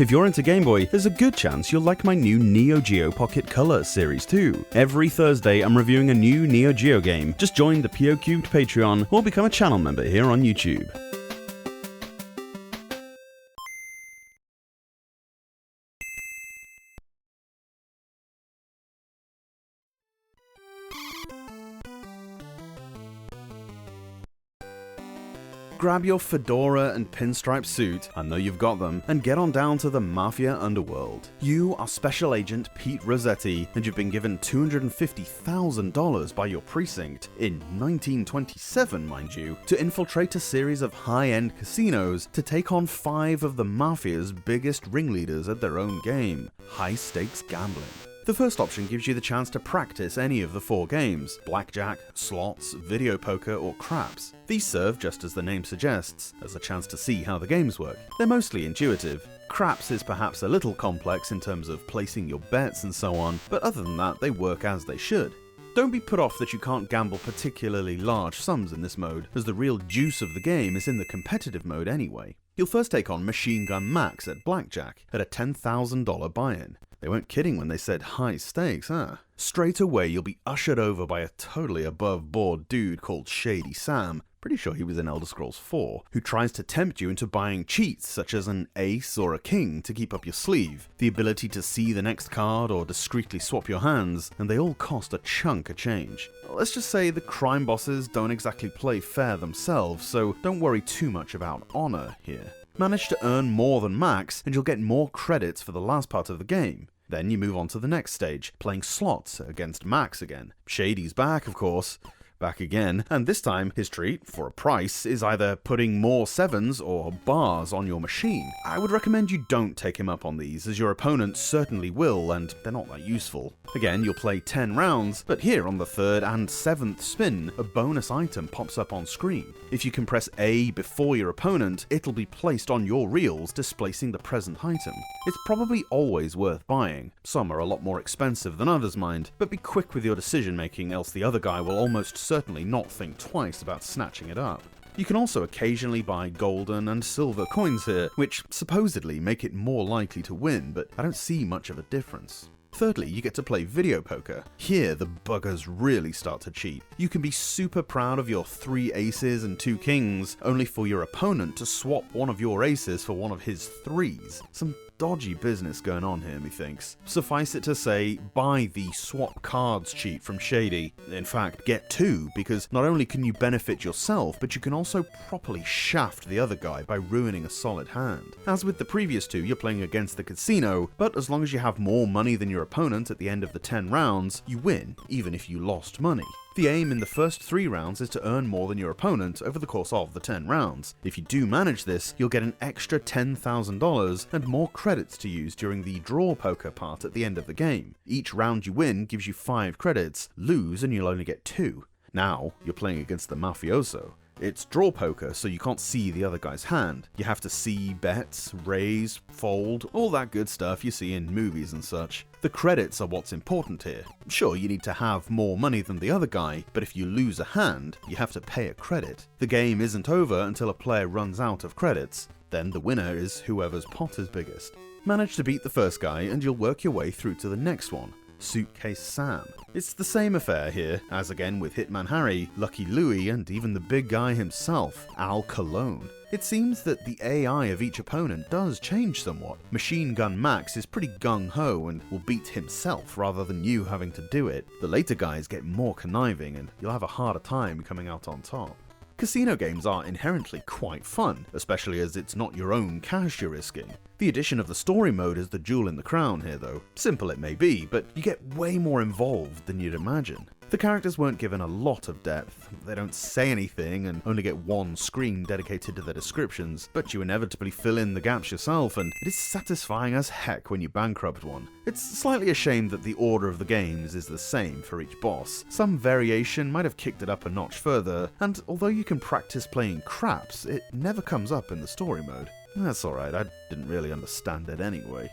If you're into Game Boy, there's a good chance you'll like my new Neo Geo Pocket Color series too. Every Thursday I'm reviewing a new Neo Geo game. Just join the PO3 Patreon or become a channel member here on YouTube. Grab your fedora and pinstripe suit, I know you've got them, and get on down to the Mafia underworld. You are Special Agent Pete Rossetti, and you've been given $250,000 by your precinct, in 1927 mind you, to infiltrate a series of high-end casinos to take on 5 of the Mafia's biggest ringleaders at their own game, high-stakes gambling. The first option gives you the chance to practice any of the 4 games: blackjack, slots, video poker, or craps. These serve, just as the name suggests, as a chance to see how the games work. They're mostly intuitive. Craps is perhaps a little complex in terms of placing your bets and so on, but other than that, they work as they should. Don't be put off that you can't gamble particularly large sums in this mode, as the real juice of the game is in the competitive mode anyway. You'll first take on Machine Gun Max at blackjack, at a $10,000 buy-in. They weren't kidding when they said high stakes, huh? Straight away you'll be ushered over by a totally above board dude called Shady Sam, pretty sure he was in Elder Scrolls 4, who tries to tempt you into buying cheats such as an ace or a king to keep up your sleeve, the ability to see the next card or discreetly swap your hands, and they all cost a chunk of change. Let's just say the crime bosses don't exactly play fair themselves, so don't worry too much about honor here. Manage to earn more than Max, and you'll get more credits for the last part of the game. Then you move on to the next stage, playing slots against Max again. Shady's back, of course. Back again, and this time his treat, for a price, is either putting more 7s or bars on your machine. I would recommend you don't take him up on these, as your opponent certainly will, and they're not that useful. Again, you'll play 10 rounds, but here on the 3rd and 7th spin, a bonus item pops up on screen. If you can press A before your opponent, it'll be placed on your reels, displacing the present item. It's probably always worth buying. Some are a lot more expensive than others, mind, but be quick with your decision making, else the other guy will almost certainly not think twice about snatching it up. You can also occasionally buy golden and silver coins here, which supposedly make it more likely to win, but I don't see much of a difference. Thirdly, you get to play video poker. Here, the buggers really start to cheat. You can be super proud of your 3 aces and 2 kings, only for your opponent to swap one of your aces for one of his 3s. Some dodgy business going on here, methinks. Suffice it to say, buy the swap cards cheat from Shady. In fact, get 2, because not only can you benefit yourself, but you can also properly shaft the other guy by ruining a solid hand. As with the previous 2, you're playing against the casino, but as long as you have more money than your opponent at the end of the 10 rounds, you win, even if you lost money. The aim in the first 3 rounds is to earn more than your opponent over the course of the 10 rounds. If you do manage this, you'll get an extra $10,000 and more credits to use during the draw poker part at the end of the game. Each round you win gives you 5 credits, lose and you'll only get 2. Now, you're playing against the mafioso. It's draw poker, so you can't see the other guy's hand. You have to see bets, raise, fold, all that good stuff you see in movies and such. The credits are what's important here. Sure, you need to have more money than the other guy, but if you lose a hand, you have to pay a credit. The game isn't over until a player runs out of credits. Then the winner is whoever's pot is biggest. Manage to beat the first guy and you'll work your way through to the next one, Suitcase Sam. It's the same affair here, as again with Hitman Harry, Lucky Louie, and even the big guy himself, Al Cologne. It seems that the AI of each opponent does change somewhat. Machine Gun Max is pretty gung-ho and will beat himself rather than you having to do it. The later guys get more conniving and you'll have a harder time coming out on top. Casino games are inherently quite fun, especially as it's not your own cash you're risking. The addition of the story mode is the jewel in the crown here though. Simple it may be, but you get way more involved than you'd imagine. The characters weren't given a lot of depth, they don't say anything and only get one screen dedicated to their descriptions, but you inevitably fill in the gaps yourself and it is satisfying as heck when you bankrupt one. It's slightly a shame that the order of the games is the same for each boss. Some variation might have kicked it up a notch further, and although you can practice playing craps, it never comes up in the story mode. That's alright, I didn't really understand it anyway.